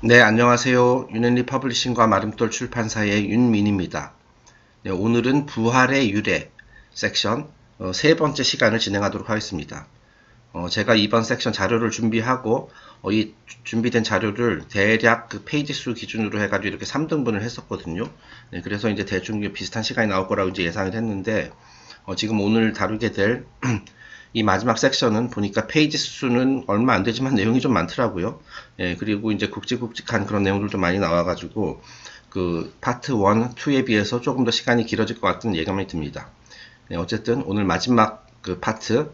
네, 안녕하세요. 윤앤리 퍼블리싱과 마름돌 출판사의 윤민입니다. 네, 오늘은 부활의 유래 섹션 세 번째 시간을 진행하도록 하겠습니다. 제가 이번 섹션 자료를 준비하고 이 준비된 자료를 대략 그 페이지 수 기준으로 해가지고 이렇게 3등분을 했었거든요. 네, 그래서 이제 대충 비슷한 시간이 나올 거라고 이제 예상을 했는데 지금 오늘 다루게 될 이 마지막 섹션은 보니까 페이지 수는 얼마 안 되지만 내용이 좀 많더라고요. 예, 그리고 이제 굵직굵직한 그런 내용들도 많이 나와가지고 그 파트 1, 2에 비해서 조금 더 시간이 길어질 것 같은 예감이 듭니다. 네, 어쨌든 오늘 마지막 그 파트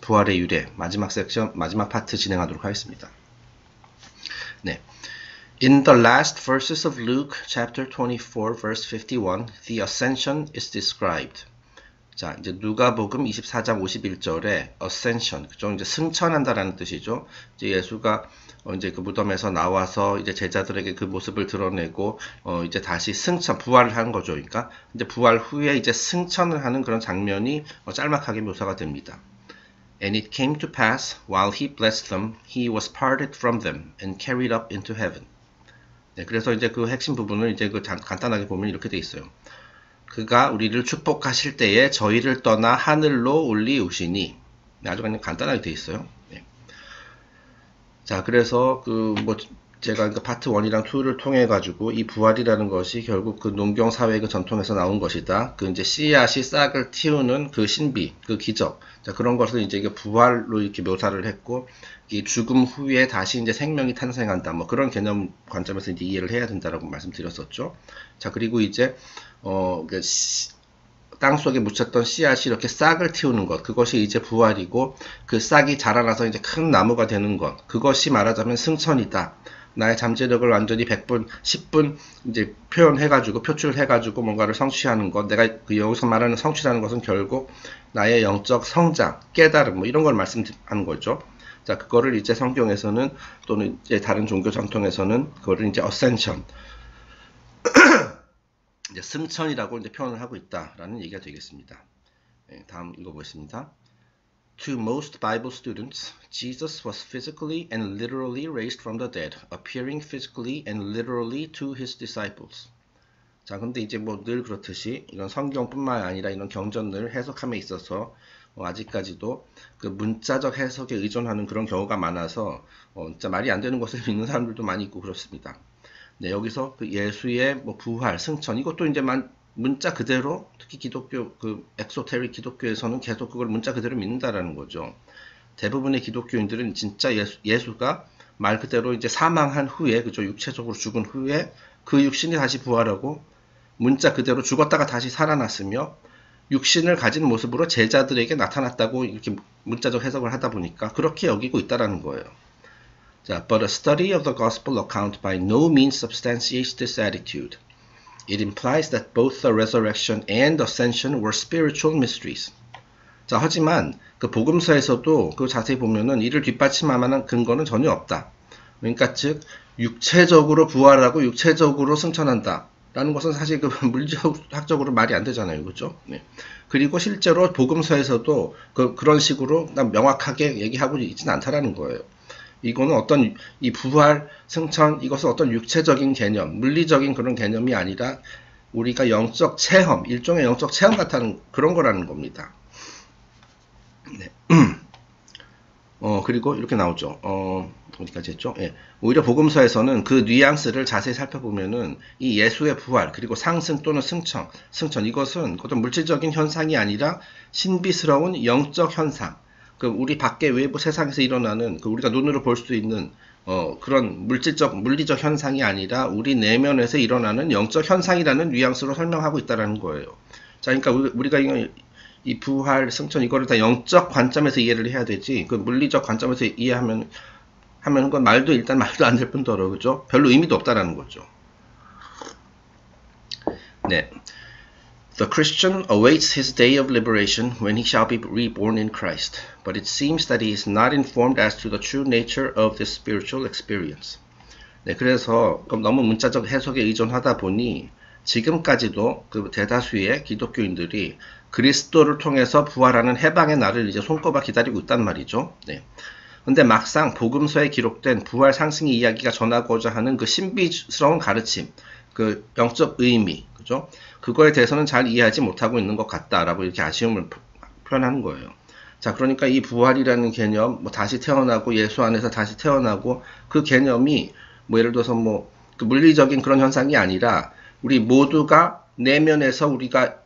부활의 유래 마지막 섹션 마지막 파트 진행하도록 하겠습니다. 네. In the last verses of Luke chapter 24 verse 51, the ascension is described. 자, 이제 누가복음 24장 51절에 ascension, 그죠? 이제 승천한다라는 뜻이죠. 이제 예수가 이제 그 무덤에서 나와서 이제 제자들에게 그 모습을 드러내고 이제 다시 승천, 부활을 하는 거죠. 그러니까 이제 부활 후에 이제 승천을 하는 그런 장면이 짤막하게 묘사가 됩니다. And it came to pass while he blessed them, he was parted from them and carried up into heaven. 네, 그래서 이제 그 핵심 부분을 이제 그 간단하게 보면 이렇게 돼 있어요. 그가 우리를 축복하실 때에 저희를 떠나 하늘로 올리우시니. 네, 아주 그냥 간단하게 되어 있어요. 네. 자, 그래서 제가 파트 1이랑 2를 통해 가지고 이 부활이라는 것이 결국 그 농경 사회의 그 전통에서 나온 것이다. 그 이제 씨앗이 싹을 틔우는 그 신비, 그 기적. 자, 그런 것을 이제 부활로 이렇게 묘사를 했고, 이 죽음 후에 다시 이제 생명이 탄생한다. 뭐 그런 개념 관점에서 이제 이해를 해야 된다라고 말씀드렸었죠. 자, 그리고 이제 땅 속에 묻혔던 씨앗이 이렇게 싹을 틔우는 것, 그것이 이제 부활이고, 그 싹이 자라나서 이제 큰 나무가 되는 것, 그것이 말하자면 승천이다. 나의 잠재력을 완전히 100분, 10분 이제 표현해가지고, 표출해가지고 뭔가를 성취하는 것, 내가 여기서 말하는 성취라는 것은 결국 나의 영적 성장, 깨달음, 뭐 이런 걸 말씀하는 거죠. 자, 그거를 이제 성경에서는 또는 이제 다른 종교 전통에서는 그거를 이제 ascension, 이제 승천이라고 이제 표현을 하고 있다라는 얘기가 되겠습니다. 네, 다음 읽어보겠습니다. To most Bible students, Jesus was physically and literally raised from the dead, appearing physically and literally to his disciples. 자, 근데 이제 뭐 늘 그렇듯이 이런 성경뿐만 아니라 이런 경전을 해석함에 있어서 아직까지도 그 문자적 해석에 의존하는 그런 경우가 많아서 진짜 말이 안 되는 것을 믿는 사람들도 많이 있고 그렇습니다. 네, 여기서 그 예수의 뭐 부활, 승천, 이것도 이제 문자 그대로, 특히 기독교, 그 엑소테릭 기독교에서는 계속 그걸 문자 그대로 믿는다라는 거죠. 대부분의 기독교인들은 진짜 예수가 말 그대로 이제 사망한 후에, 그죠, 육체적으로 죽은 후에 그 육신이 다시 부활하고 문자 그대로 죽었다가 다시 살아났으며 육신을 가진 모습으로 제자들에게 나타났다고 이렇게 문자적 해석을 하다 보니까 그렇게 여기고 있다라는 거예요. 자, but a study of the gospel account by no means substantiates this attitude. It implies that both the resurrection and ascension were spiritual mysteries. 자, 하지만 그 복음서에서도 그 자세히 보면은 이를 뒷받침할 만한 근거는 전혀 없다. 그러니까 즉 육체적으로 부활하고 육체적으로 승천한다. 라는 것은 사실 그 물리학적으로 말이 안 되잖아요. 그죠? 네. 그리고 실제로 복음서에서도 그런 식으로 명확하게 얘기하고 있지는 않다라는 거예요. 이거는 어떤 이 부활, 승천, 이것은 어떤 육체적인 개념, 물리적인 그런 개념이 아니라 우리가 영적 체험, 일종의 영적 체험 같은 그런 거라는 겁니다. 네. 그리고 이렇게 나오죠. 어디까지 했죠? 예. 오히려 복음서에서는 그 뉘앙스를 자세히 살펴보면은 이 예수의 부활, 그리고 상승 또는 승천, 이것은 어떤 물질적인 현상이 아니라 신비스러운 영적 현상, 그 우리 밖의 외부 세상에서 일어나는 그 우리가 눈으로 볼 수 있는 그런 물리적 현상이 아니라 우리 내면에서 일어나는 영적 현상이라는 뉘앙스로 설명하고 있다라는 거예요. 자, 그러니까 우리가 이 부활, 승천 이거를 다 영적 관점에서 이해를 해야 되지 그 물리적 관점에서 이해하면 그건 일단 말도 안 될 뿐더러, 그죠? 별로 의미도 없다라는 거죠. 네. The Christian awaits his day of liberation when he shall be reborn in Christ, but it seems that he is not informed as to the true nature of this spiritual experience. 네, 그래서 너무 문자적 해석에 의존하다 보니 지금까지도 그 대다수의 기독교인들이 그리스도를 통해서 부활하는 해방의 날을 이제 손꼽아 기다리고 있단 말이죠. 네. 근데 막상 복음서에 기록된 부활 상승의 이야기가 전하고자 하는 그 신비스러운 가르침, 그 영적 의미, 그죠? 그거에 대해서는 잘 이해하지 못하고 있는 것 같다라고 이렇게 아쉬움을 표현하는 거예요. 자, 그러니까 이 부활이라는 개념, 뭐 다시 태어나고 예수 안에서 다시 태어나고 그 개념이 뭐 예를 들어서 뭐 그 물리적인 그런 현상이 아니라 우리 모두가 내면에서 우리가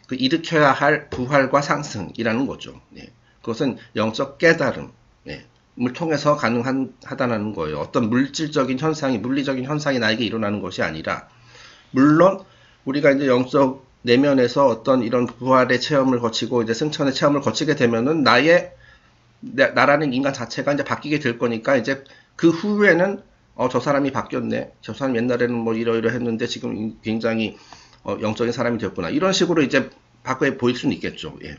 그 일으켜야 할 부활과 상승이라는 거죠. 네. 그것은 영적 깨달음, 네. 을 통해서 가능하다는 거예요. 어떤 물질적인 현상이, 물리적인 현상이 나에게 일어나는 것이 아니라, 물론 우리가 이제 영적 내면에서 어떤 이런 부활의 체험을 거치고 이제 승천의 체험을 거치게 되면은 나라는 인간 자체가 이제 바뀌게 될 거니까 이제 그 후에는 저 사람이 바뀌었네. 저 사람 옛날에는 뭐 이러이러했는데 지금 굉장히 영적인 사람이 되었구나. 이런 식으로 이제 밖에 보일 수는 있겠죠. 예.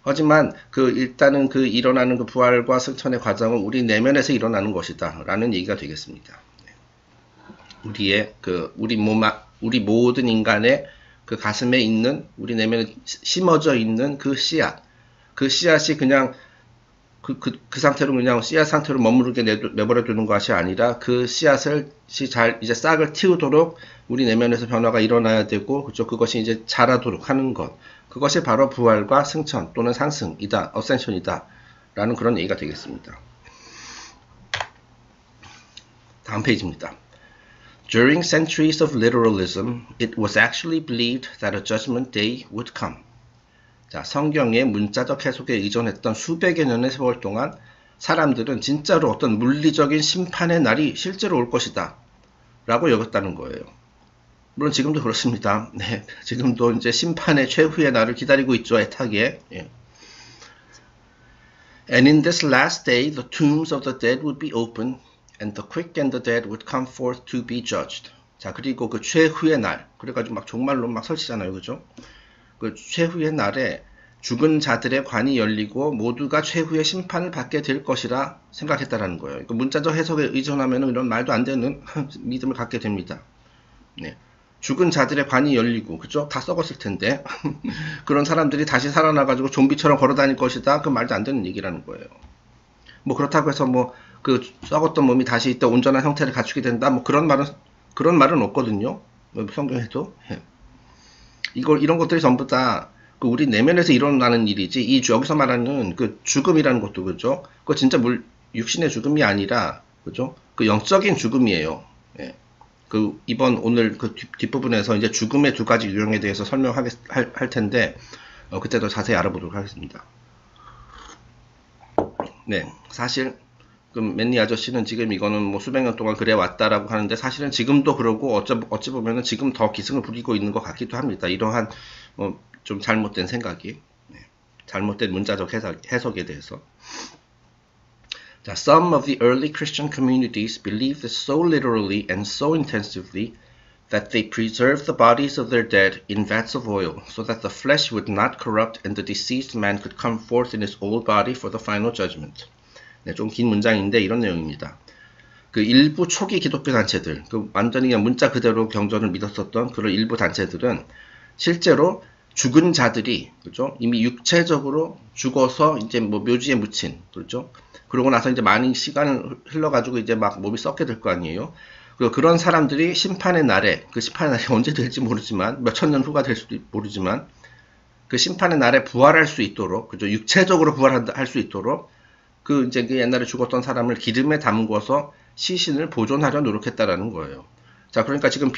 하지만 일단은 일어나는 그 부활과 승천의 과정은 우리 내면에서 일어나는 것이다라는 얘기가 되겠습니다. 우리 모든 인간의 그 가슴에 있는, 우리 내면에 심어져 있는 그 씨앗이 그냥 그 상태로 그냥 씨앗 상태로 머무르게 내버려 두는 것이 아니라 그 씨앗을 이제 싹을 틔우도록 우리 내면에서 변화가 일어나야 되고, 그죠? 그것이 이제 자라도록 하는 것. 그것이 바로 부활과 승천 또는 상승이다, 어센션이다 라는 그런 얘기가 되겠습니다. 다음 페이지입니다. During centuries of literalism, it was actually believed that a judgment day would come. 자, 성경의 문자적 해석에 의존했던 수백여 년의 세월 동안 사람들은 진짜로 어떤 물리적인 심판의 날이 실제로 올 것이다 라고 여겼다는 거예요. 물론 지금도 그렇습니다. 네, 지금도 이제 심판의 최후의 날을 기다리고 있죠, 애타게. 예. And in this last day, the tombs of the dead would be opened, and the quick and the dead would come forth to be judged. 자, 그리고 그 최후의 날, 그래가지고 막 종말론 막 설치잖아요, 그죠? 그 최후의 날에 죽은 자들의 관이 열리고 모두가 최후의 심판을 받게 될 것이라 생각했다라는 거예요. 그 문자적 해석에 의존하면 이런 말도 안 되는 믿음을 갖게 됩니다. 네. 죽은 자들의 관이 열리고, 그죠? 다 썩었을 텐데. 그런 사람들이 다시 살아나가지고 좀비처럼 걸어 다닐 것이다. 그 말도 안 되는 얘기라는 거예요. 뭐 그렇다고 해서 뭐 그 썩었던 몸이 다시 이때 온전한 형태를 갖추게 된다. 뭐 그런 말은 없거든요. 성경에도. 예. 이런 것들이 전부 다 우리 내면에서 일어나는 일이지, 여기서 말하는 그 죽음이라는 것도, 그죠? 그거 진짜 육신의 죽음이 아니라, 그죠? 그 영적인 죽음이에요. 예. 오늘 그 뒷부분에서 이제 죽음의 두 가지 유형에 대해서 할 텐데, 그때 더 자세히 알아보도록 하겠습니다. 네. 사실, 맨니 아저씨는 지금 이거는 뭐 수백 년 동안 그래 왔다라고 하는데, 사실은 지금도 그러고, 어찌 보면은 지금 더 기승을 부리고 있는 것 같기도 합니다. 이러한, 좀 잘못된 생각이, 네. 잘못된 문자적 해석에 대해서. 자, some of the early Christian communities believed this so literally and so intensively that they preserved the bodies of their dead in vats of oil so that the flesh would not corrupt and the deceased man could come forth in his old body for the final judgment. 네, 좀 긴 문장인데 이런 내용입니다. 그 일부 초기 기독교 단체들, 완전히 그냥 문자 그대로 경전을 믿었었던 그런 일부 단체들은 실제로 죽은 자들이, 그죠? 이미 육체적으로 죽어서 이제 뭐 묘지에 묻힌, 그렇죠? 그러고 나서 이제 많은 시간을 흘러가지고 이제 막 몸이 썩게 될 거 아니에요? 그리고 그런 사람들이 심판의 날에, 그 심판의 날이 언제 될지 모르지만, 몇 천 년 후가 될 수도 모르지만, 그 심판의 날에 부활할 수 있도록, 그죠? 육체적으로 부활할 수 있도록, 이제 그 옛날에 죽었던 사람을 기름에 담궈서 시신을 보존하려 노력했다라는 거예요. 자, 그러니까 지금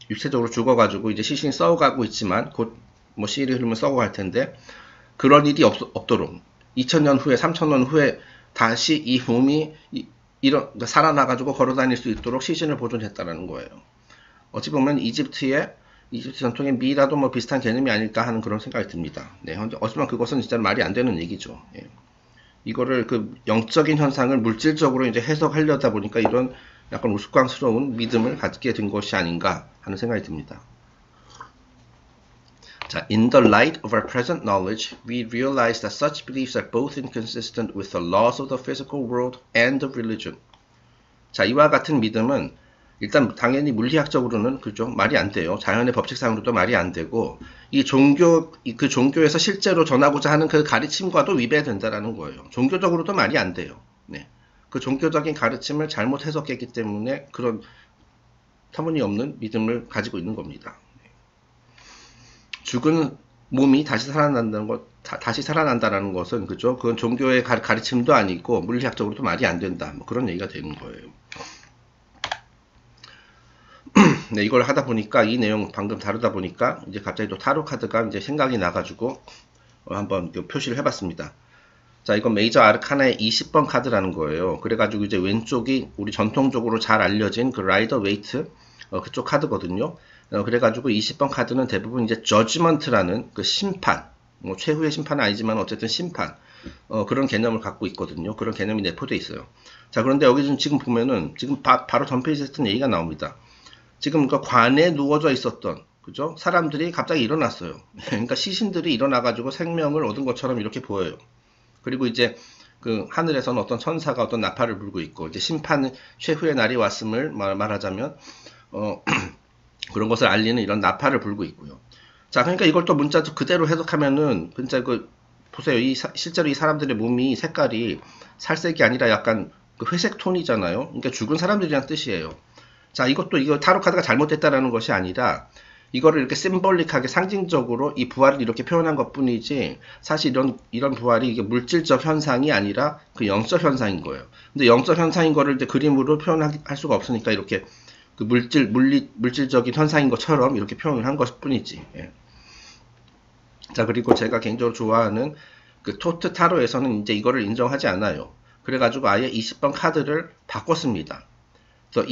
육체적으로 죽어가지고 이제 시신이 썩어가고 있지만, 곧 뭐 시일이 흐르면 썩어갈 텐데, 그런 일이 없도록, 2000년 후에, 3000년 후에 다시 이 몸이 그러니까 살아나가지고 걸어다닐 수 있도록 시신을 보존했다라는 거예요. 어찌 보면 이집트 전통의 미라도 뭐 비슷한 개념이 아닐까 하는 그런 생각이 듭니다. 네, 하지만 그것은 진짜 말이 안 되는 얘기죠. 예. 이거를 영적인 현상을 물질적으로 이제 해석하려다 보니까 이런 약간 우스꽝스러운 믿음을 갖게 된 것이 아닌가 하는 생각이 듭니다. 자, in the light of our present knowledge, we realize that such beliefs are both inconsistent with the laws of the physical world and of religion. 자, 이와 같은 믿음은 일단 당연히 물리학적으로는 그죠? 말이 안 돼요. 자연의 법칙상으로도 말이 안 되고 그 종교에서 실제로 전하고자 하는 그 가르침과도 위배된다라는 거예요. 종교적으로도 말이 안 돼요. 네. 그 종교적인 가르침을 잘못 해석했기 때문에 그런 터무니없는 믿음을 가지고 있는 겁니다. 죽은 몸이 다시 살아난다는 것은 그죠? 그건 종교의 가르침도 아니고 물리학적으로도 말이 안 된다. 뭐 그런 얘기가 되는 거예요. 네, 이걸 하다 보니까 이 내용 방금 다루다 보니까 이제 갑자기 또 타로 카드가 이제 생각이 나가지고 한번 표시를 해봤습니다. 자, 이건 메이저 아르카나의 20번 카드라는 거예요. 그래가지고 이제 왼쪽이 우리 전통적으로 잘 알려진 그 라이더 웨이트 그쪽 카드거든요. 그래가지고 20번 카드는 대부분 이제 저지먼트라는 그 심판, 뭐 최후의 심판은 아니지만 어쨌든 심판 그런 개념을 갖고 있거든요. 그런 개념이 내포되어 있어요. 자, 그런데 여기 지금 보면은 지금 바로 전 페이지에 했던 얘기가 나옵니다. 지금 그 관에 누워져 있었던 그죠? 사람들이 갑자기 일어났어요. 그러니까 시신들이 일어나가지고 생명을 얻은 것처럼 이렇게 보여요. 그리고 이제 그 하늘에서는 어떤 천사가 어떤 나팔을 불고 있고 이제 심판 최후의 날이 왔음을 말하자면 그런 것을 알리는 이런 나팔을 불고 있고요. 자, 그러니까 이걸 또 문자도 그대로 해석하면은 진짜 보세요. 실제로 이 사람들의 몸이 색깔이 살색이 아니라 약간 그 회색 톤이잖아요. 그러니까 죽은 사람들이란 뜻이에요. 자, 이거 타로 카드가 잘못됐다라는 것이 아니라 이거를 이렇게 심볼릭하게 상징적으로 이 부활을 이렇게 표현한 것 뿐이지 사실 이런 부활이 이게 물질적 현상이 아니라 그 영적 현상인 거예요. 근데 영적 현상인 거를 이제 그림으로 표현할 수가 없으니까 이렇게 그 물질적인 현상인 것처럼 이렇게 표현을 한 것 뿐이지. 예. 자, 그리고 제가 개인적으로 좋아하는 그 토트 타로에서는 이제 이거를 인정하지 않아요. 그래가지고 아예 20번 카드를 바꿨습니다. 또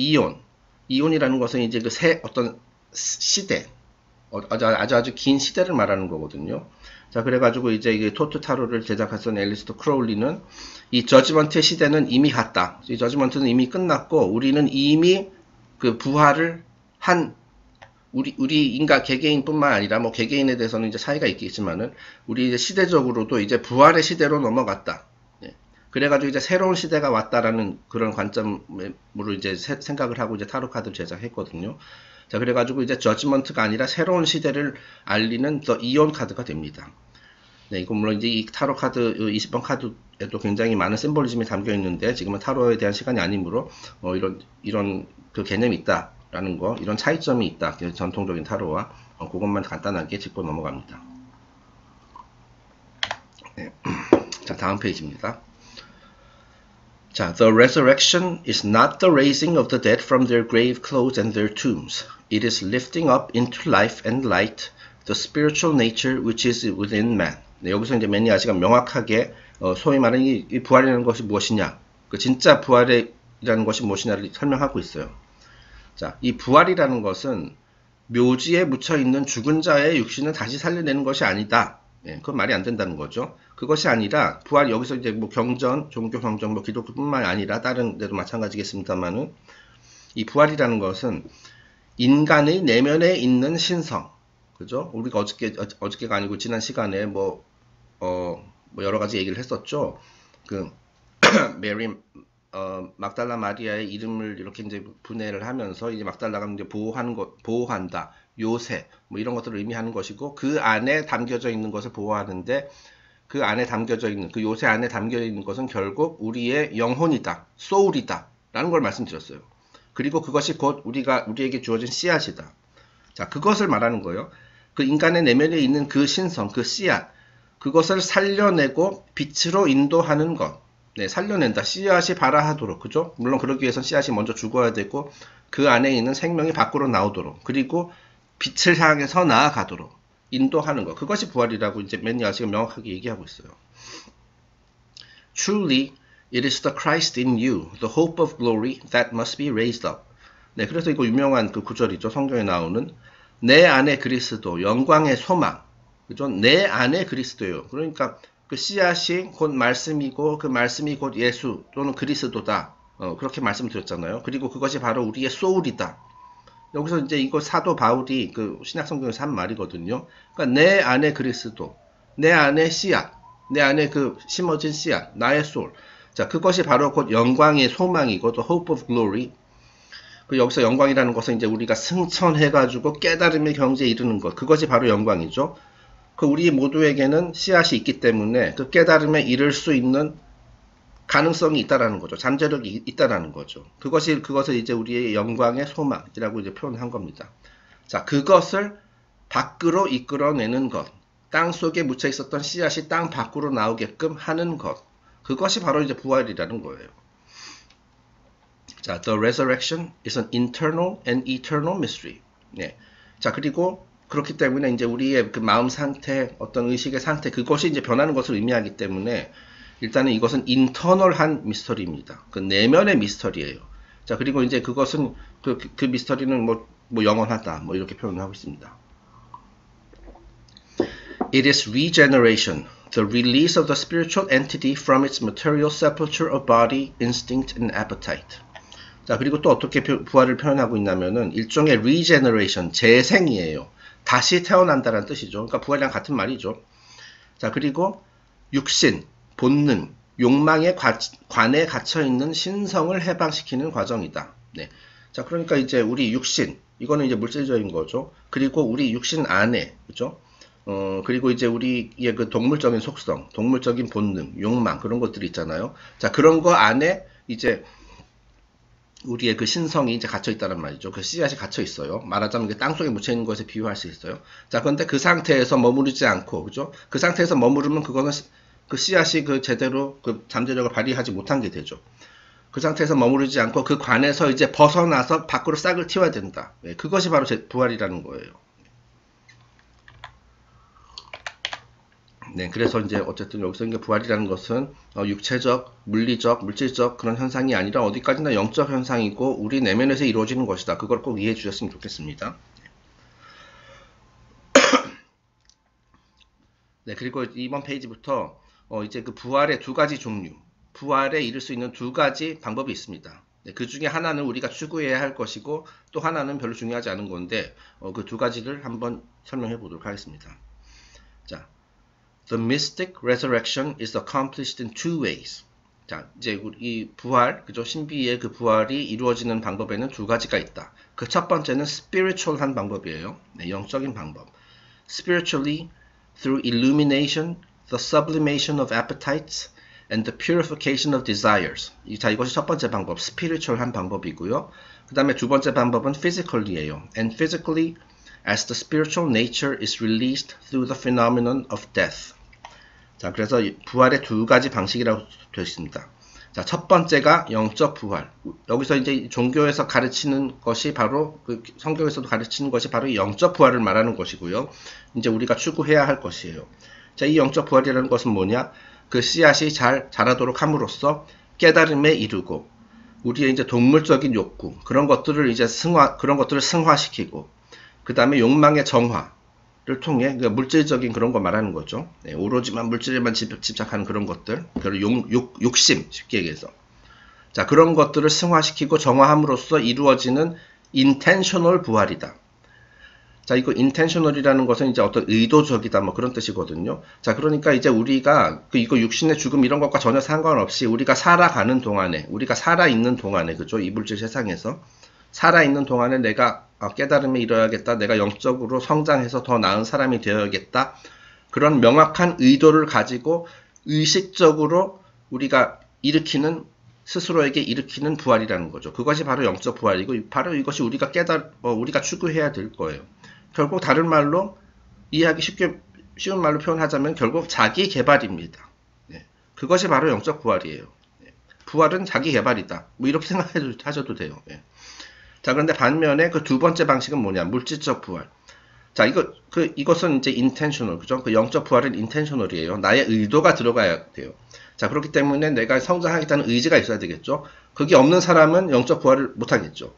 이온이라는 것은 이제 그 어떤 시대, 아주 긴 시대를 말하는 거거든요. 자, 그래가지고 이제 이게 토트 타로를 제작했던 앨리스터 크로울리는 이 저지먼트의 시대는 이미 갔다. 이 저지먼트는 이미 끝났고 우리는 이미 그 부활을 한 우리 인간 개개인뿐만 아니라 뭐 개개인에 대해서는 이제 차이가 있겠지만은 우리 이제 시대적으로도 이제 부활의 시대로 넘어갔다. 네. 그래가지고 이제 새로운 시대가 왔다라는 그런 관점으로 이제 생각을 하고 이제 타로 카드를 제작했거든요. 자, 그래가지고 이제 저지먼트가 아니라 새로운 시대를 알리는 더 이온 카드가 됩니다. 네, 이건 물론 이제 이 타로 카드 20번 카드에도 굉장히 많은 심볼리즘이 담겨 있는데 지금은 타로에 대한 시간이 아니므로 이런 그 개념이 있다라는 거, 이런 차이점이 있다. 전통적인 타로와 그것만 간단하게 짚고 넘어갑니다. 네. 자, 다음 페이지입니다. 자, the resurrection is not the raising of the dead from their grave clothes and their tombs. It is lifting up into life and light the spiritual nature which is within man. 네, 여기서 이제 매니아시가 명확하게 소위 말하는 이 부활이라는 것이 무엇이냐, 그 진짜 부활이라는 것이 무엇이냐를 설명하고 있어요. 자, 이 부활이라는 것은 묘지에 묻혀 있는 죽은 자의 육신을 다시 살려내는 것이 아니다. 예, 그건 말이 안 된다는 거죠. 그것이 아니라 부활, 여기서 이제 뭐 경전, 종교 경전, 뭐 기독교뿐만 아니라 다른 데도 마찬가지겠습니다만은 이 부활이라는 것은 인간의 내면에 있는 신성, 그죠? 우리가 어저께가 아니고 지난 시간에 뭐 여러 가지 얘기를 했었죠. 그 메리 막달라 마리아의 이름을 이렇게 이제 분해를 하면서 이제 막달라가 이제 보호한다, 요새 뭐 이런 것들을 의미하는 것이고 그 안에 담겨져 있는 것을 보호하는데 그 안에 담겨져 있는 그 요새 안에 담겨 있는 것은 결국 우리의 영혼이다, 소울이다 라는 걸 말씀드렸어요. 그리고 그것이 곧 우리에게 주어진 씨앗이다. 자, 그것을 말하는 거예요. 그 인간의 내면에 있는 그 신성, 그 씨앗, 그것을 살려내고 빛으로 인도하는 것. 네, 살려낸다. 씨앗이 발아하도록, 그죠? 물론 그러기 위해선 씨앗이 먼저 죽어야 되고 그 안에 있는 생명이 밖으로 나오도록, 그리고 빛을 향해서 나아가도록 인도하는 것. 그것이 부활이라고 이제 매니아시가 명확하게 얘기하고 있어요. Truly, it is the Christ in you, the hope of glory that must be raised up. 네, 그래서 이거 유명한 그 구절이죠. 성경에 나오는 내 안에 그리스도, 영광의 소망. 그죠? 내 안에 그리스도예요. 그러니까 그 씨앗이 곧 말씀이고 그 말씀이 곧 예수 또는 그리스도다. 그렇게 말씀드렸잖아요. 그리고 그것이 바로 우리의 소울이다. 여기서 이제 이거 사도 바울이 그 신약성경에서 한 말이거든요. 그러니까 내 안에 그리스도, 내 안에 씨앗, 내 안에 그 심어진 씨앗, 나의 소울. 자, 그것이 바로 곧 영광의 소망이고, the hope of glory. 그 여기서 영광이라는 것은 이제 우리가 승천해가지고 깨달음의 경지에 이르는 것. 그것이 바로 영광이죠. 그 우리 모두에게는 씨앗이 있기 때문에 그 깨달음에 이를 수 있는 가능성이 있다라는 거죠. 잠재력이 있다라는 거죠. 그것을 이제 우리의 영광의 소망이라고 이제 표현한 겁니다. 자, 그것을 밖으로 이끌어내는 것. 땅 속에 묻혀 있었던 씨앗이 땅 밖으로 나오게끔 하는 것. 그것이 바로 이제 부활이라는 거예요. 자, the resurrection is an internal and eternal mystery. 네. 자, 그리고 그렇기 때문에 이제 우리의 그 마음 상태, 어떤 의식의 상태, 그것이 이제 변하는 것을 의미하기 때문에 일단은 이것은 인터널한 미스터리입니다. 그 내면의 미스터리예요. 자, 그리고 이제 그것은 그 미스터리는 뭐 영원하다, 뭐 이렇게 표현하고 있습니다. It is regeneration, the release of the spiritual entity from its material sepulture of body, instinct, and appetite. 자, 그리고 또 어떻게 부활을 표현하고 있냐면은 일종의 regeneration, 재생이에요. 다시 태어난다는 뜻이죠. 그러니까 부활이랑 같은 말이죠. 자, 그리고 육신, 본능, 욕망의 관에 갇혀있는 신성을 해방시키는 과정이다. 네. 자, 그러니까 이제 우리 육신, 이거는 이제 물질적인 거죠. 그리고 우리 육신 안에, 그죠? 그리고 이제 우리의 그 동물적인 속성, 동물적인 본능, 욕망, 그런 것들이 있잖아요. 자, 그런 거 안에 이제 우리의 그 신성이 이제 갇혀 있다는 말이죠. 그 씨앗이 갇혀 있어요. 말하자면 그 땅 속에 묻혀 있는 것에 비유할 수 있어요. 자, 그런데 그 상태에서 머무르지 않고, 그죠? 그 상태에서 머무르면 그거는 그 씨앗이 그 제대로 그 잠재력을 발휘하지 못한 게 되죠. 그 상태에서 머무르지 않고 그 관에서 이제 벗어나서 밖으로 싹을 틔워야 된다. 네, 그것이 바로 부활이라는 거예요. 네, 그래서 이제 어쨌든 여기서 이제 부활이라는 것은 육체적, 물리적, 물질적 그런 현상이 아니라 어디까지나 영적 현상이고 우리 내면에서 이루어지는 것이다. 그걸 꼭 이해해 주셨으면 좋겠습니다. 네, 그리고 이번 페이지부터 이제 그 부활의 두 가지 종류, 부활에 이를 수 있는 두 가지 방법이 있습니다. 네, 그 중에 하나는 우리가 추구해야 할 것이고 또 하나는 별로 중요하지 않은 건데 그 두 가지를 한번 설명해 보도록 하겠습니다. 자, The mystic resurrection is accomplished in two ways. 자, 이제 이 부활, 그죠? 신비의 그 부활이 이루어지는 방법에는 두 가지가 있다. 그 첫 번째는 spiritual한 방법이에요. 네, 영적인 방법. Spiritually, through illumination, the sublimation of appetites, and the purification of desires. 자, 이것이 첫 번째 방법, spiritual한 방법이고요. 그 다음에 두 번째 방법은 physically예요. And physically, as the spiritual nature is released through the phenomenon of death. 자, 그래서 부활의 두 가지 방식이라고 되어 있습니다. 자, 첫 번째가 영적 부활. 여기서 이제 종교에서 가르치는 것이 바로 성경에서도 가르치는 것이 바로 영적 부활을 말하는 것이고요. 이제 우리가 추구해야 할 것이에요. 자, 이 영적 부활이라는 것은 뭐냐? 그 씨앗이 잘 자라도록 함으로써 깨달음에 이르고 우리의 이제 동물적인 욕구 그런 것들을 이제 승화시키고 그 다음에 욕망의 정화를 통해 그러니까 물질적인 그런 거 말하는 거죠. 네, 오로지만 물질에만 집착하는 그런 것들, 욕심 쉽게 얘기해서. 자, 그런 것들을 승화시키고 정화함으로써 이루어지는 intentional 부활이다. 자, 이거 intentional이라는 것은 이제 어떤 의도적이다 뭐 그런 뜻이거든요. 자, 그러니까 이제 우리가 이거 육신의 죽음 이런 것과 전혀 상관없이 우리가 살아가는 동안에, 우리가 살아있는 동안에, 그죠? 이 물질 세상에서 살아있는 동안에 내가 깨달음에 이뤄야겠다. 내가 영적으로 성장해서 더 나은 사람이 되어야겠다. 그런 명확한 의도를 가지고 의식적으로 우리가 스스로에게 일으키는 부활이라는 거죠. 그것이 바로 영적 부활이고, 바로 이것이 우리가 우리가 추구해야 될 거예요. 결국 다른 말로, 이해하기 쉬운 말로 표현하자면 결국 자기 개발입니다. 네. 그것이 바로 영적 부활이에요. 네. 부활은 자기 개발이다. 뭐 이렇게 생각하셔도 돼요. 네. 자, 그런데 반면에 그 두 번째 방식은 뭐냐? 물질적 부활. 자, 이것은 이제 intentional, 그죠? 그 영적 부활은 intentional이에요. 나의 의도가 들어가야 돼요. 자, 그렇기 때문에 내가 성장하겠다는 의지가 있어야 되겠죠? 그게 없는 사람은 영적 부활을 못하겠죠.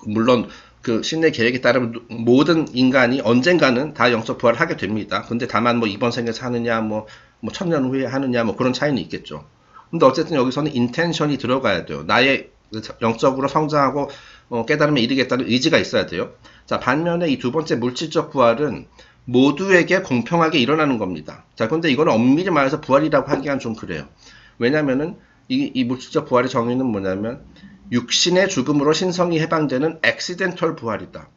물론, 그 신의 계획에 따르면 모든 인간이 언젠가는 다 영적 부활을 하게 됩니다. 근데 다만 뭐 이번 생에서 하느냐, 뭐 1000년 후에 하느냐, 뭐 그런 차이는 있겠죠. 근데 어쨌든 여기서는 intention이 들어가야 돼요. 나의 영적으로 성장하고 깨달음에 이르겠다는 의지가 있어야 돼요. 자, 반면에 이 두 번째 물질적 부활은 모두에게 공평하게 일어나는 겁니다. 자, 근데 이거는 엄밀히 말해서 부활이라고 하기엔 좀 그래요. 왜냐면은 이 물질적 부활의 정의는 뭐냐면 육신의 죽음으로 신성이 해방되는 accidental 부활이다.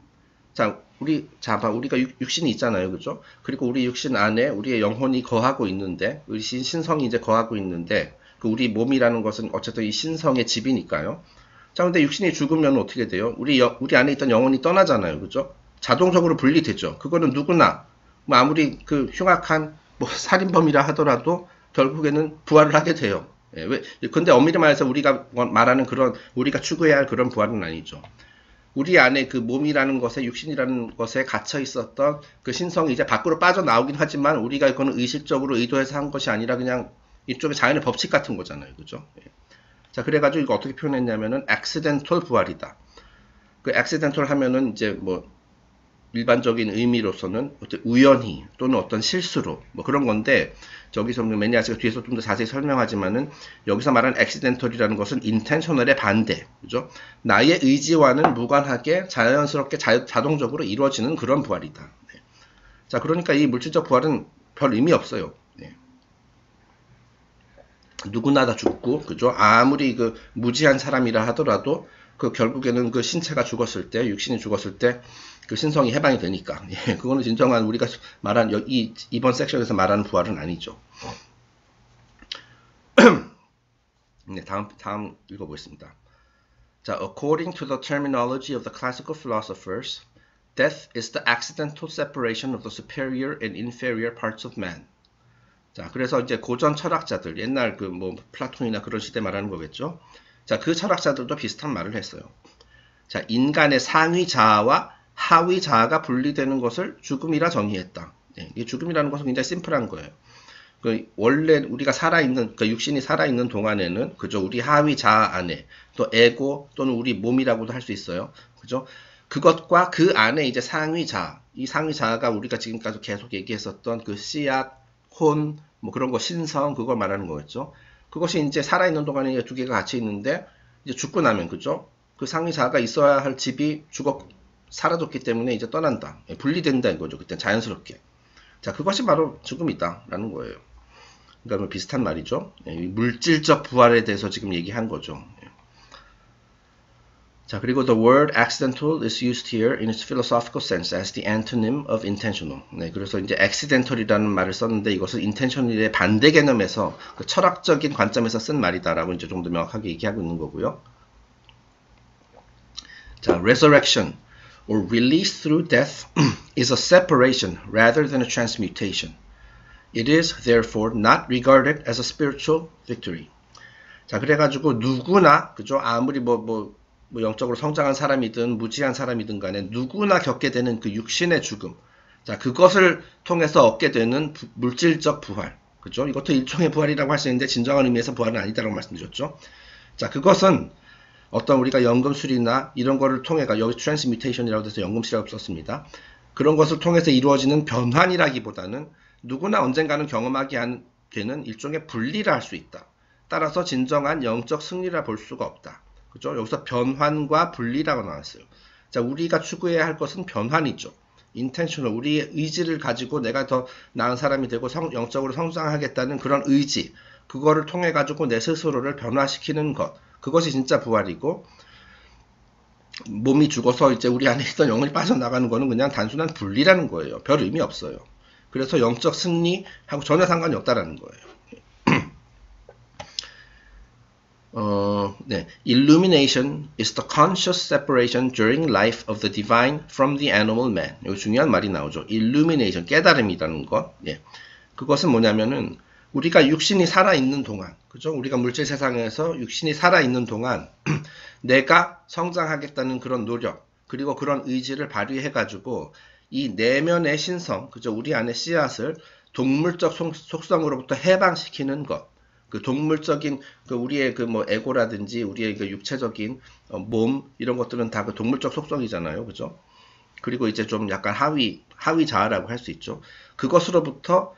자, 우리가 육신이 있잖아요. 그죠? 그리고 우리 육신 안에 우리의 영혼이 거하고 있는데, 우리 신성이 이제 거하고 있는데, 그 우리 몸이라는 것은 어쨌든 이 신성의 집이니까요. 자, 근데 육신이 죽으면 어떻게 돼요? 우리 안에 있던 영혼이 떠나잖아요. 그죠? 자동적으로 분리되죠. 그거는 누구나, 뭐 아무리 그 흉악한 뭐 살인범이라 하더라도 결국에는 부활을 하게 돼요. 예, 근데 엄밀히 말해서 우리가 말하는 그런, 우리가 추구해야 할 그런 부활은 아니죠. 우리 안에 그 몸이라는 것에, 육신이라는 것에 갇혀 있었던 그 신성이 이제 밖으로 빠져나오긴 하지만 우리가 그거는 의식적으로 의도해서 한 것이 아니라 그냥 이쪽의 자연의 법칙 같은 거잖아요. 그죠? 예. 자, 그래가지고 이거 어떻게 표현했냐면은 accidental 부활이다. 그 accidental 하면은 이제 뭐 일반적인 의미로서는 어떤 우연히 또는 어떤 실수로 뭐 그런 건데, 저기서 매니아스가 뒤에서 좀 더 자세히 설명하지만은 여기서 말하는 accidental이라는 것은 intentional의 반대, 그죠? 나의 의지와는 무관하게 자연스럽게 자동적으로 이루어지는 그런 부활이다. 네. 자, 그러니까 이 물질적 부활은 별 의미 없어요. 네. 누구나 다 죽고, 그죠? 아무리 그 무지한 사람이라 하더라도 그 결국에는 그 신체가 죽었을 때, 육신이 죽었을 때 그 신성이 해방이 되니까. 예, 그거는 진정한 우리가 말한 이번 섹션에서 말하는 부활은 아니죠. 네, 다음 읽어보겠습니다. 자, according to the terminology of the classical philosophers, death is the accidental separation of the superior and inferior parts of man. 자, 그래서 이제 고전 철학자들, 옛날 그 뭐 플라톤이나 그런 시대 말하는 거겠죠. 자, 그 철학자들도 비슷한 말을 했어요. 자, 인간의 상위 자아와 하위 자아가 분리되는 것을 죽음이라 정의했다. 네, 이 죽음이라는 것은 굉장히 심플한 거예요. 원래 우리가 살아있는, 육신이 살아있는 동안에는, 그죠? 우리 하위 자아 안에, 또 에고 또는 우리 몸이라고도 할 수 있어요. 그죠? 그것과 그 안에 이제 상위 자아, 이 상위 자아가 우리가 지금까지 계속 얘기했었던 그 씨앗, 혼, 뭐 그런 거, 신성, 그걸 말하는 거겠죠. 그것이 이제 살아있는 동안에 두 개가 같이 있는데, 이제 죽고 나면, 그죠? 그 상위 자아가 있어야 할 집이 사라졌기 때문에 이제 떠난다. 분리된다 이거죠. 그때 자연스럽게. 자, 그것이 바로 죽음이다. 라는 거예요. 그러니까 뭐 비슷한 말이죠. 물질적 부활에 대해서 지금 얘기한 거죠. 자, 그리고 the word accidental is used here in its philosophical sense as the antonym of intentional. 네, 그래서 이제 accidental이라는 말을 썼는데 이것은 intentional의 반대 개념에서 그 철학적인 관점에서 쓴 말이다라고 이제 좀 더 명확하게 얘기하고 있는 거고요. 자, resurrection or release through death is a separation rather than a transmutation. It is therefore not regarded as a spiritual victory. 자, 그래가지고 누구나, 그죠? 아무리 뭐 영적으로 성장한 사람이든 무지한 사람이든 간에 누구나 겪게 되는 그 육신의 죽음. 자, 그것을 통해서 얻게 되는 물질적 부활. 그죠? 이것도 일종의 부활이라고 할 수 있는데 진정한 의미에서 부활은 아니다라고 말씀드렸죠. 자, 그것은 어떤 우리가 연금술이나 이런 거를 통해가 여기 transmutation이라고 해서 연금술이라고 썼습니다. 그런 것을 통해서 이루어지는 변환이라기보다는 누구나 언젠가는 경험하게 되는 일종의 분리라 할 수 있다. 따라서 진정한 영적 승리라 볼 수가 없다. 그죠? 여기서 변환과 분리라고 나왔어요. 자, 우리가 추구해야 할 것은 변환이죠. intentional, 우리의 의지를 가지고 내가 더 나은 사람이 되고 영적으로 성장하겠다는 그런 의지, 그거를 통해 가지고 내 스스로를 변화시키는 것, 그것이 진짜 부활이고, 몸이 죽어서 이제 우리 안에 있던 영혼이 빠져나가는 거는 그냥 단순한 분리라는 거예요. 별 의미 없어요. 그래서 영적 승리하고 전혀 상관이 없다라는 거예요. 네. Illumination is the conscious separation during life of the divine from the animal man. 여기 중요한 말이 나오죠. Illumination, 깨달음이라는 것. 예. 그것은 뭐냐면은 우리가 육신이 살아있는 동안, 그죠? 우리가 물질 세상에서 육신이 살아있는 동안 내가 성장하겠다는 그런 노력, 그리고 그런 의지를 발휘해가지고 이 내면의 신성, 그죠? 우리 안의 씨앗을 동물적 속성으로부터 해방시키는 것. 그 동물적인 그 우리의 그 뭐 에고라든지 우리의 그 육체적인 몸 이런 것들은 다 그 동물적 속성이잖아요, 그죠? 그리고 이제 좀 약간 하위 자아라고 할 수 있죠. 그것으로부터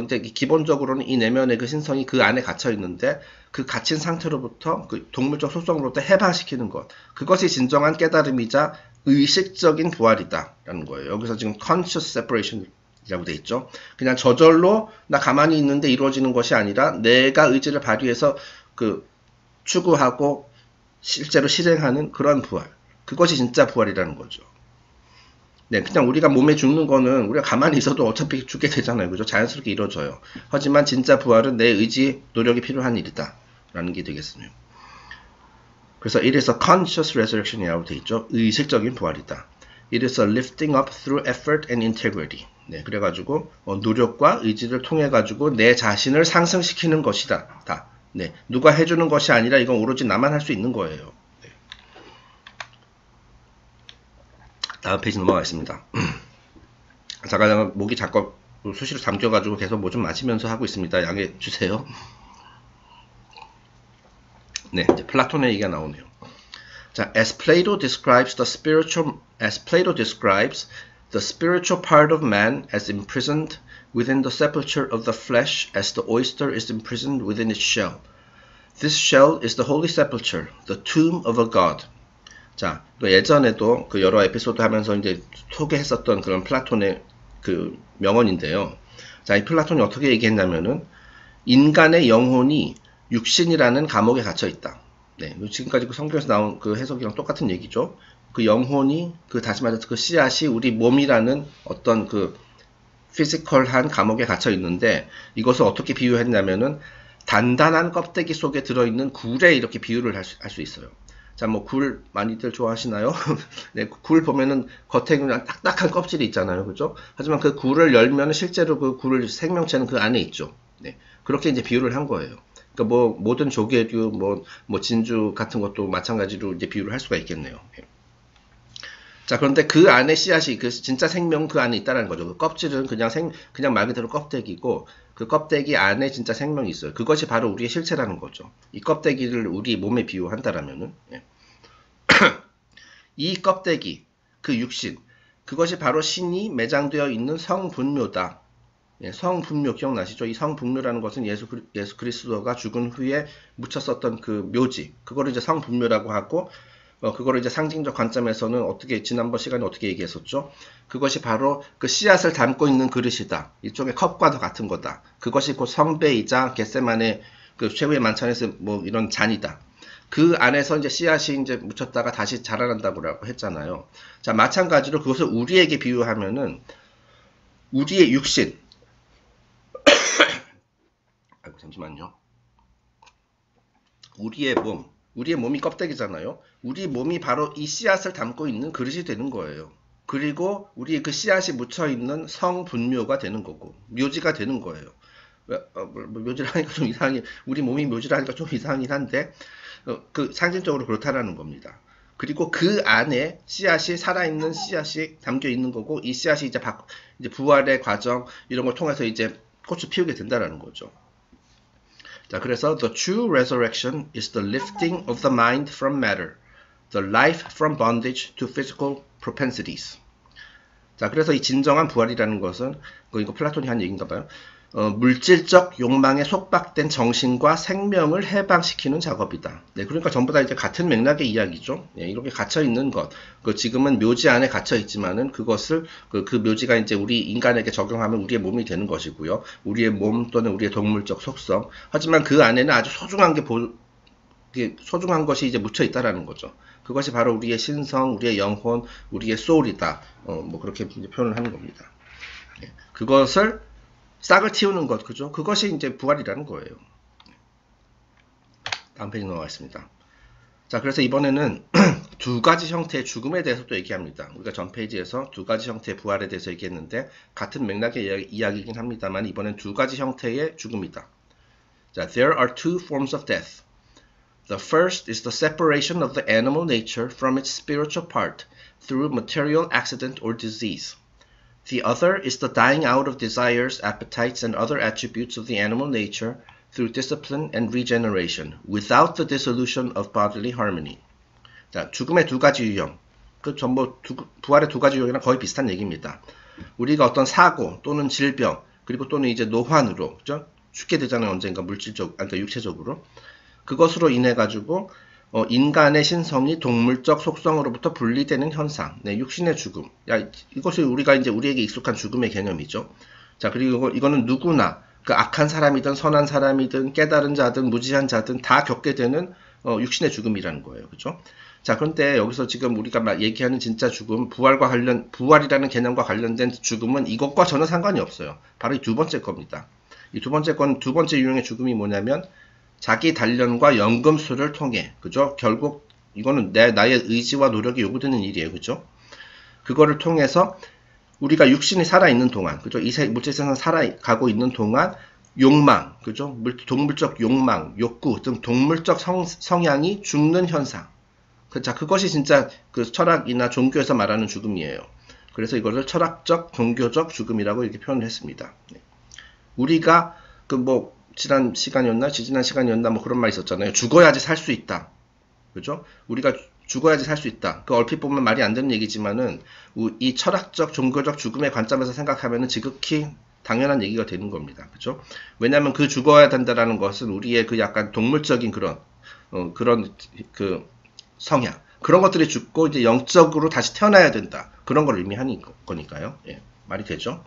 이제 기본적으로는 이 내면의 그 신성이 그 안에 갇혀 있는데 그 갇힌 상태로부터 그 동물적 속성으로부터 해방시키는 것. 그것이 진정한 깨달음이자 의식적인 부활이다라는 거예요. 여기서 지금 conscious separation 이라고 돼 있죠. 그냥 저절로 나 가만히 있는데 이루어지는 것이 아니라 내가 의지를 발휘해서 그 추구하고 실제로 실행하는 그런 부활. 그것이 진짜 부활이라는 거죠. 네, 그냥 우리가 몸에 죽는 거는 우리가 가만히 있어도 어차피 죽게 되잖아요. 그죠? 자연스럽게 이루어져요. 하지만 진짜 부활은 내 의지, 노력이 필요한 일이다. 라는 게 되겠습니다. 그래서 it is a conscious resurrection이라고 되어 있죠. 의식적인 부활이다. It is a lifting up through effort and integrity. 네, 그래가지고 노력과 의지를 통해 가지고 내 자신을 상승시키는 것이다. 다. 네, 누가 해주는 것이 아니라 이건 오로지 나만 할 수 있는 거예요. 네. 다음 페이지 넘어가겠습니다. 잠깐 목이 자꾸 수시로 잠겨가지고 계속 뭐 좀 마시면서 하고 있습니다. 양해해 주세요. 네, 이제 플라톤의 얘기가 나오네요. 자, as Plato describes the spiritual part of man as imprisoned within the sepulchre of the flesh as the oyster is imprisoned within its shell. This shell is the holy sepulchre, the tomb of a god. 자, 또 예전에도 그 여러 에피소드 하면서 이제 소개했었던 그런 플라톤의 그 명언인데요. 자, 이 플라톤이 어떻게 얘기했냐면은 인간의 영혼이 육신이라는 감옥에 gat혀 있다. 네, 지금까지 그 성경에서 나온 그 해석이랑 똑같은 얘기죠. 그 영혼이, 다시 말해서 그 씨앗이 우리 몸이라는 어떤 그 피지컬한 감옥에 갇혀 있는데, 이것을 어떻게 비유했냐면은 단단한 껍데기 속에 들어있는 굴에 이렇게 비유를 할 수 있어요. 자, 뭐 굴 많이들 좋아하시나요? 네, 굴 보면은 겉에 그냥 딱딱한 껍질이 있잖아요, 그죠? 하지만 그 굴을 열면은 실제로 그 굴 생명체는 그 안에 있죠. 네, 그렇게 이제 비유를 한 거예요. 그러니까 뭐 모든 조개류, 뭐 진주 같은 것도 마찬가지로 이제 비유를 할 수가 있겠네요. 네. 자, 그런데 그 안에 씨앗이, 그 진짜 생명은 그 안에 있다는 거죠. 그 껍질은 그냥 말 그대로 껍데기고, 그 껍데기 안에 진짜 생명이 있어요. 그것이 바로 우리의 실체라는 거죠. 이 껍데기를 우리 몸에 비유한다라면은, 예. 이 껍데기, 그 육신, 그것이 바로 신이 매장되어 있는 성분묘다. 예, 성분묘 기억나시죠? 이 성분묘라는 것은 예수 그리스도가 죽은 후에 묻혔었던 그 묘지, 그거를 이제 성분묘라고 하고, 그거를 이제 상징적 관점에서는 지난번 시간에 어떻게 얘기했었죠? 그것이 바로 그 씨앗을 담고 있는 그릇이다. 일종의 컵과도 같은 거다. 그것이 곧 성배이자 겟세마네 그 최후의 만찬에서 뭐 이런 잔이다. 그 안에서 이제 씨앗이 이제 묻혔다가 다시 자라난다고 했잖아요. 자, 마찬가지로 그것을 우리에게 비유하면은 우리의 육신. 아이고, 잠시만요. 우리의 몸이 껍데기잖아요. 우리 몸이 바로 이 씨앗을 담고 있는 그릇이 되는 거예요. 그리고 우리 그 씨앗이 묻혀있는 성분묘가 되는 거고, 묘지가 되는 거예요. 묘지를 하니까 좀 이상하게, 우리 몸이 묘지를 하니까 좀 이상하긴 한데, 그 상징적으로 그렇다라는 겁니다. 그리고 그 안에 씨앗이, 살아있는 씨앗이 담겨 있는 거고, 이 씨앗이 이제 부활의 과정, 이런 걸 통해서 이제 꽃을 피우게 된다라는 거죠. 자, 그래서 the true resurrection is the lifting of the mind from matter, the life from bondage to physical propensities. 자, 그래서 이 진정한 부활이라는 것은 이거 플라톤이 한 얘기인가 봐요. 물질적 욕망에 속박된 정신과 생명을 해방시키는 작업이다. 네, 그러니까 전부 다 이제 같은 맥락의 이야기죠. 네, 이렇게 갇혀 있는 것, 지금은 묘지 안에 갇혀 있지만은 그것을 그 묘지가 이제 우리 인간에게 적용하면 우리의 몸이 되는 것이고요. 우리의 몸 또는 우리의 동물적 속성. 하지만 그 안에는 아주 소중한 것이 이제 묻혀 있다라는 거죠. 그것이 바로 우리의 신성, 우리의 영혼, 우리의 소울이다. 뭐 그렇게 이제 표현을 하는 겁니다. 네, 그것을 싹을 틔우는 것, 그죠? 그것이 이제 부활이라는 거예요. 다음 페이지 넘어가겠습니다. 자, 그래서 이번에는 두 가지 형태의 죽음에 대해서 또 얘기합니다. 우리가 전 페이지에서 두 가지 형태의 부활에 대해서 얘기했는데, 같은 맥락의 이야기이긴 합니다만, 이번엔 두 가지 형태의 죽음이다. 자, there are two forms of death. The first is the separation of the animal nature from its spiritual part through material accident or disease. The other is the dying out of desires, appetites, and other attributes of the animal nature through discipline and regeneration, without the dissolution of bodily harmony. 자, 죽음의 두 가지 유형. 그 전부 부활의 두 가지 유형이랑 거의 비슷한 얘기입니다. 우리가 어떤 사고 또는 질병, 그리고 또는 이제 노환으로, 그죠? 죽게 되잖아요, 언젠가 그러니까 육체적으로. 그것으로 인해 가지고 인간의 신성이 동물적 속성으로부터 분리되는 현상, 네, 육신의 죽음. 이것이 우리에게 익숙한 죽음의 개념이죠. 자, 그리고 이거는 누구나, 그 악한 사람이든 선한 사람이든 깨달은 자든 무지한 자든 다 겪게 되는 육신의 죽음이라는 거예요. 그죠? 자, 그런데 여기서 지금 우리가 얘기하는 진짜 죽음, 부활이라는 개념과 관련된 죽음은 이것과 전혀 상관이 없어요. 바로 이 두 번째 겁니다. 이 두 번째 유형의 죽음이 뭐냐면, 자기 단련과 연금술을 통해, 그죠? 결국, 이거는 나의 의지와 노력이 요구되는 일이에요. 그죠? 그거를 통해서 우리가 육신이 살아있는 동안, 그죠? 이 물질세상 살아가고 있는 동안 욕망, 그죠? 동물적 욕망, 욕구 등 동물적 성향이 죽는 현상. 자, 그것이 진짜 그 철학이나 종교에서 말하는 죽음이에요. 그래서 이거를 철학적, 종교적 죽음이라고 이렇게 표현을 했습니다. 우리가 지난 시간이었나 뭐 그런 말 있었잖아요. 죽어야지 살 수 있다. 그죠? 우리가 죽어야지 살 수 있다. 그 얼핏 보면 말이 안 되는 얘기지만은 이 철학적, 종교적 죽음의 관점에서 생각하면은 지극히 당연한 얘기가 되는 겁니다. 그죠? 왜냐하면 그 죽어야 된다라는 것은 우리의 그 약간 동물적인 그런 성향, 그런 것들이 죽고 이제 영적으로 다시 태어나야 된다. 그런 걸 의미하는 거니까요. 예, 말이 되죠?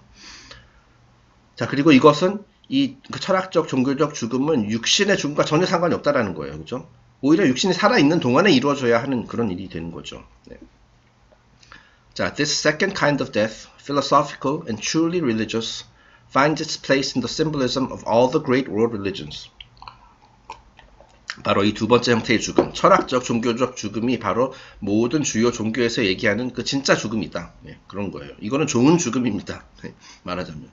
자, 그리고 이것은 그 철학적, 종교적 죽음은 육신의 죽음과 전혀 상관이 없다라는 거예요. 그죠? 오히려 육신이 살아있는 동안에 이루어져야 하는 그런 일이 되는 거죠. 네. 자, this second kind of death, philosophical and truly religious, finds its place in the symbolism of all the great world religions. 바로 이 두 번째 형태의 죽음, 철학적, 종교적 죽음이 바로 모든 주요 종교에서 얘기하는 그 진짜 죽음이다. 네, 그런 거예요. 이거는 좋은 죽음입니다. 네, 말하자면.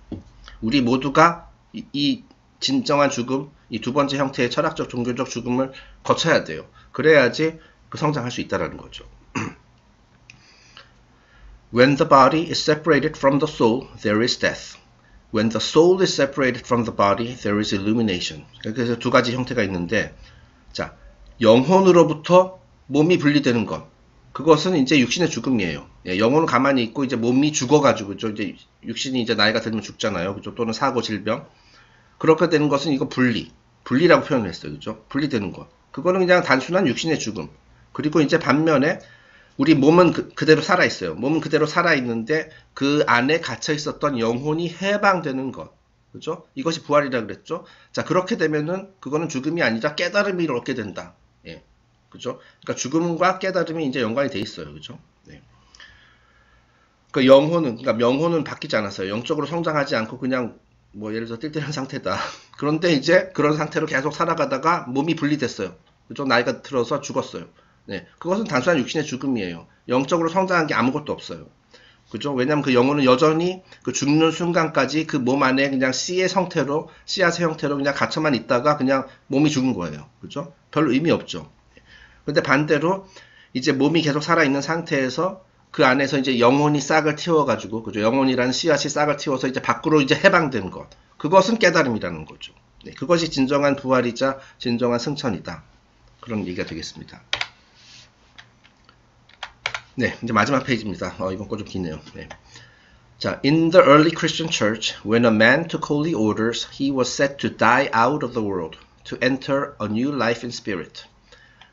우리 모두가 이 진정한 죽음, 이 두 번째 형태의 철학적, 종교적 죽음을 거쳐야 돼요. 그래야지 성장할 수 있다는 거죠. When the body is separated from the soul, there is death. When the soul is separated from the body, there is illumination. 그래서 두 가지 형태가 있는데, 자, 영혼으로부터 몸이 분리되는 것. 그것은 이제 육신의 죽음이에요. 예, 영혼은 가만히 있고 이제 몸이 죽어가지고, 그죠? 이제 육신이 이제 나이가 들면 죽잖아요. 그죠? 또는 사고, 질병. 그렇게 되는 것은 이거 분리라고 표현을 했어요. 그죠? 분리되는 것. 그거는 그냥 단순한 육신의 죽음. 그리고 이제 반면에 우리 몸은 그대로 살아있어요. 몸은 그대로 살아있는데 그 안에 갇혀 있었던 영혼이 해방되는 것. 그죠? 이것이 부활이라 그랬죠? 자, 그렇게 되면은 그거는 죽음이 아니라 깨달음을 얻게 된다. 예. 그죠? 그러니까 죽음과 깨달음이 이제 연관이 돼 있어요. 그죠? 네. 그러니까 명호는 바뀌지 않았어요. 영적으로 성장하지 않고 그냥 뭐 예를 들어 띨띨한 상태다. 그런데 이제 그런 상태로 계속 살아가다가 몸이 분리됐어요. 그죠? 나이가 들어서 죽었어요. 네. 그것은 단순한 육신의 죽음이에요. 영적으로 성장한 게 아무것도 없어요. 그죠? 왜냐면 그 영혼은 여전히 그 죽는 순간까지 그 몸 안에 그냥 씨앗의 형태로 그냥 갇혀만 있다가 그냥 몸이 죽은 거예요. 그죠? 별로 의미 없죠. 근데 반대로 이제 몸이 계속 살아있는 상태에서 그 안에서 이제 영혼이 싹을 틔워가지고, 그죠? 영혼이라는 씨앗이 싹을 틔워서 이제 밖으로 이제 해방된 것. 그것은 깨달음이라는 거죠. 네, 그것이 진정한 부활이자 진정한 승천이다. 그런 얘기가 되겠습니다. 네, 이제 마지막 페이지입니다. 이건 거 좀 기네요. 네. 자, in the early Christian church, when a man took holy orders, he was said to die out of the world, to enter a new life in spirit.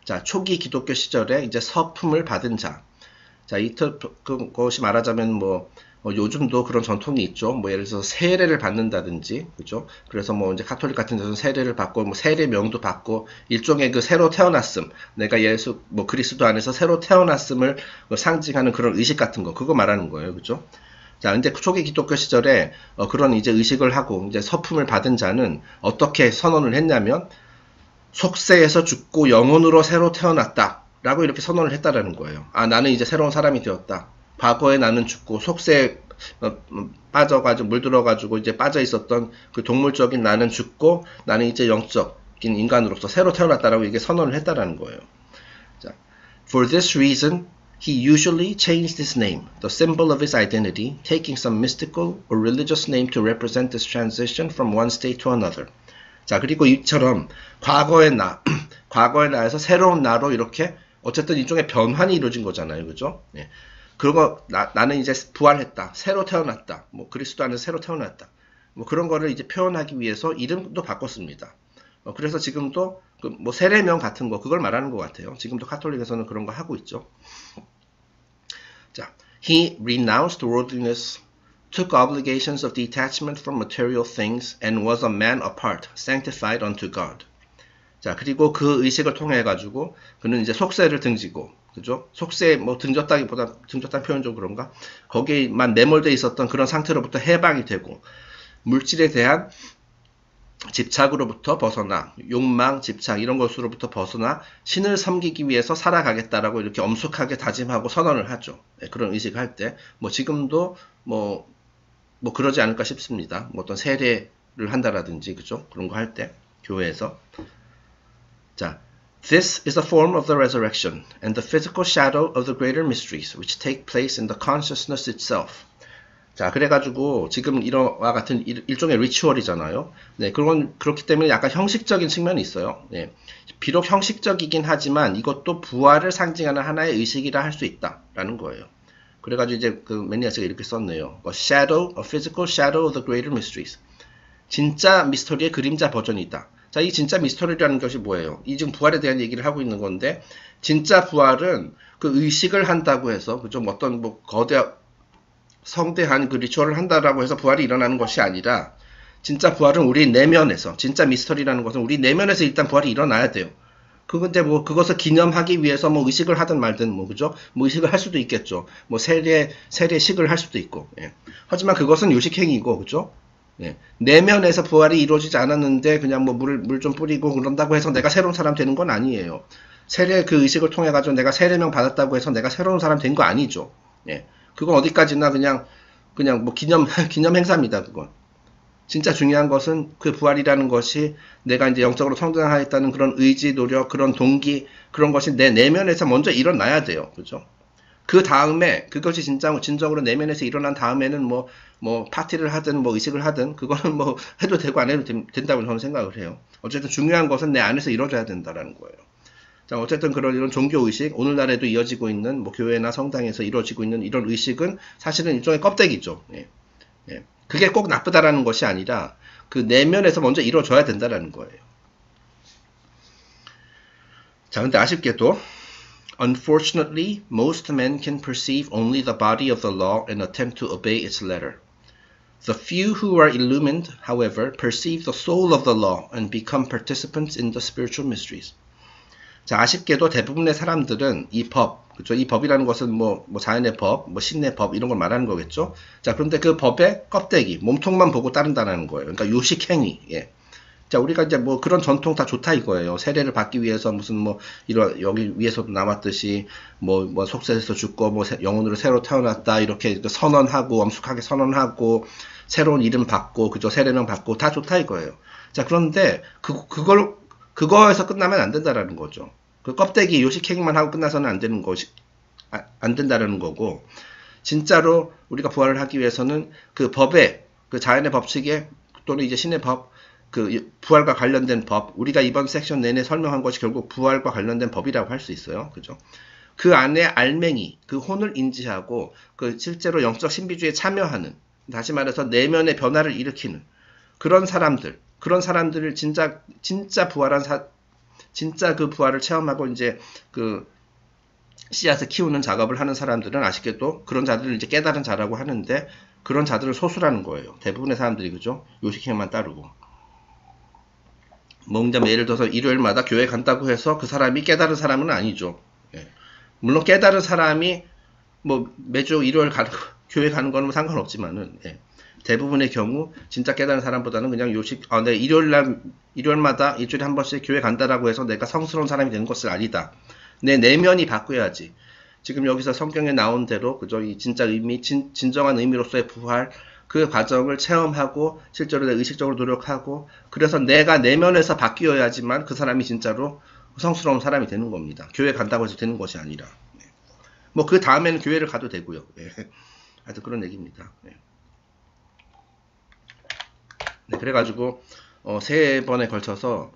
자, 초기 기독교 시절에 이제 서품을 받은 자. 자, 그것이 말하자면 요즘도 그런 전통이 있죠. 뭐 예를 들어서 세례를 받는다든지, 그죠? 그래서 뭐 이제 카톨릭 같은 데서는 세례를 받고, 뭐 세례명도 받고, 일종의 그 새로 태어났음, 내가 그리스도 안에서 새로 태어났음을 상징하는 그런 의식 같은 거, 그거 말하는 거예요, 그죠? 자, 근데 초기 기독교 시절에 그런 이제 의식을 하고 이제 서품을 받은 자는 어떻게 선언을 했냐면, 속세에서 죽고 영혼으로 새로 태어났다. 라고 이렇게 선언을 했다라는 거예요. 아, 나는 이제 새로운 사람이 되었다. 과거에 나는 죽고 속세에 물들어가지고 이제 빠져 있었던 그 동물적인 나는 죽고 나는 이제 영적인 인간으로서 새로 태어났다라고 이게 선언을 했다라는 거예요. 자, for this reason, he usually changed his name, the symbol of his identity, taking some mystical or religious name to represent this transition from one state to another. 자, 그리고 이처럼 과거의 나에서 새로운 나로 이렇게 어쨌든 일종의 변환이 이루어진 거잖아요. 그죠? 네. 그거 나는 이제 부활했다. 새로 태어났다. 뭐 그리스도 안에서 새로 태어났다. 뭐 그런 거를 이제 표현하기 위해서 이름도 바꿨습니다. 그래서 지금도 뭐 세례명 같은 거 그걸 말하는 것 같아요. 지금도 카톨릭에서는 그런 거 하고 있죠. 자, he renounced worldliness, took obligations of detachment from material things, and was a man apart, sanctified unto God. 자, 그리고 그 의식을 통해 가지고 그는 이제 속세를 등지고, 그죠? 속세 뭐 등졌다기보다 등졌다는 표현 좀 그런가? 거기에만 매몰돼 있었던 그런 상태로부터 해방이 되고 물질에 대한 집착으로부터 벗어나 욕망, 집착 이런 것으로부터 벗어나 신을 섬기기 위해서 살아가겠다라고 이렇게 엄숙하게 다짐하고 선언을 하죠. 네, 그런 의식을 할 때 뭐 지금도 뭐 그러지 않을까 싶습니다. 뭐 어떤 세례를 한다라든지 그죠? 그런 거 할 때 교회에서 자, This is a form of the resurrection and the physical shadow of the greater mysteries which take place in the consciousness itself. 자, 그래가지고 지금 이와 같은 일종의 리추얼이잖아요. 네, 그렇기 때문에 약간 형식적인 측면이 있어요. 네, 비록 형식적이긴 하지만 이것도 부활을 상징하는 하나의 의식이라 할 수 있다라는 거예요. 그래가지고 이제 그 매니아스가 이렇게 썼네요. A shadow, a physical shadow of the greater mysteries. 진짜 미스터리의 그림자 버전이다. 자, 이 진짜 미스터리라는 것이 뭐예요? 이 지금 부활에 대한 얘기를 하고 있는 건데, 진짜 부활은 그 의식을 한다고 해서, 좀 어떤 뭐 성대한 그 리추얼을 한다라고 해서 부활이 일어나는 것이 아니라, 진짜 부활은 우리 내면에서, 진짜 미스터리라는 것은 우리 내면에서 일단 부활이 일어나야 돼요. 근데 뭐 그것을 기념하기 위해서 뭐 의식을 하든 말든 뭐 그죠? 뭐 의식을 할 수도 있겠죠. 뭐 세례식을 할 수도 있고. 예. 하지만 그것은 요식행위고, 그죠? 예. 내면에서 부활이 이루어지지 않았는데 그냥 뭐 물 좀 뿌리고 그런다고 해서 내가 새로운 사람 되는 건 아니에요. 세례 그 의식을 통해 가지고 내가 세례명 받았다고 해서 내가 새로운 사람 된 거 아니죠. 예. 그건 어디까지나 그냥 뭐 기념 행사입니다. 그건. 진짜 중요한 것은 그 부활이라는 것이 내가 이제 영적으로 성장하겠다는 그런 의지, 노력, 그런 동기, 그런 것이 내 내면에서 먼저 일어나야 돼요. 그죠? 그 다음에 그것이 진정으로 내면에서 일어난 다음에는 뭐 파티를 하든 뭐 의식을 하든 그거는 뭐 해도 되고 안 해도 된다고 저는 생각을 해요. 어쨌든 중요한 것은 내 안에서 이루어져야 된다라는 거예요. 자, 어쨌든 이런 종교 의식, 오늘날에도 이어지고 있는 뭐 교회나 성당에서 이루어지고 있는 이런 의식은 사실은 일종의 껍데기죠. 예. 예. 그게 꼭 나쁘다라는 것이 아니라 그 내면에서 먼저 이루어져야 된다라는 거예요. 자, 근데 아쉽게도 Unfortunately, most men can perceive only the body of the law and attempt to obey its letter. The few who are illumined, however, perceive the soul of the law and become participants in the spiritual mysteries. 자, 아쉽게도 대부분의 사람들은 이 법, 그렇죠? 이 법이라는 것은 뭐 자연의 법, 뭐 신의 법 이런 걸 말하는 거겠죠. 자, 그런데 그 법의 껍데기, 몸통만 보고 따른다는 거예요. 그러니까 요식행위. 예. 자, 우리가 이제 뭐 그런 전통 다 좋다 이거예요. 세례를 받기 위해서 무슨 뭐 이런 여기 위에서도 나왔듯이 뭐 속세에서 죽고 뭐 영혼으로 새로 태어났다 이렇게 선언하고 엄숙하게 선언하고 새로운 이름 받고 그죠? 세례명 받고 다 좋다 이거예요. 자, 그런데 그거에서 끝나면 안 된다라는 거죠. 그 껍데기 요식행위만 하고 끝나서는 안 된다라는 거고, 진짜로 우리가 부활을 하기 위해서는 그 법에, 그 자연의 법칙에, 또는 이제 신의 법, 그 부활과 관련된 법, 우리가 이번 섹션 내내 설명한 것이 결국 부활과 관련된 법이라고 할 수 있어요. 그죠? 그 안에 알맹이, 그 혼을 인지하고, 그 실제로 영적 신비주의에 참여하는, 다시 말해서 내면의 변화를 일으키는 그런 사람들을 진짜 그 부활을 체험하고 이제 그 씨앗을 키우는 작업을 하는 사람들은 아쉽게도 그런 자들을 이제 깨달은 자라고 하는데 그런 자들은 소수라는 거예요. 대부분의 사람들이 그죠? 요식행위만 따르고. 뭐 예를 들어서 일요일마다 교회 간다고 해서 그 사람이 깨달은 사람은 아니죠. 예. 물론 깨달은 사람이 뭐 매주 일요일 교회 가는 거는 상관없지만은 예. 대부분의 경우 진짜 깨달은 사람보다는 그냥 내가 일요일마다 일주일에 한 번씩 교회 간다라고 해서 내가 성스러운 사람이 되는 것은 아니다. 내 내면이 바뀌어야지. 지금 여기서 성경에 나온 대로 그죠? 이 진짜 의미, 진정한 의미로서의 부활 그 과정을 체험하고 실제로 의식적으로 노력하고 그래서 내가 내면에서 바뀌어야지만 그 사람이 진짜로 성스러운 사람이 되는 겁니다. 교회 간다고 해서 되는 것이 아니라. 뭐 그 다음에는 교회를 가도 되고요. 예. 하여튼 그런 얘기입니다. 예. 네, 그래가지고 3번에 걸쳐서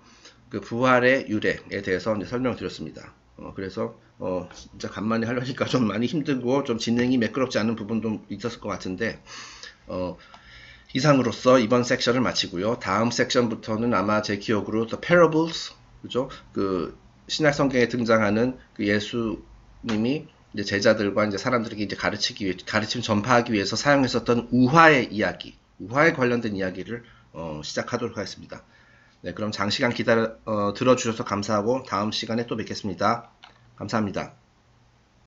그 부활의 유래에 대해서 이제 설명드렸습니다. 그래서 진짜 간만에 하려니까 좀 많이 힘들고 좀 진행이 매끄럽지 않은 부분도 있었을 것 같은데 이상으로서 이번 섹션을 마치고요. 다음 сек션부터는 아마 제 기억으로 The Parables, 그죠? 그 신약 성경에 등장하는 그 예수님이 이제 제자들과 이제 사람들에게 이제 가르침 전파하기 위해서 사용했었던 우화의 이야기, 우화에 관련된 이야기를 시작하도록 하겠습니다. 네, 그럼 장시간 들어주셔서 감사하고 다음 시간에 또 뵙겠습니다. 감사합니다.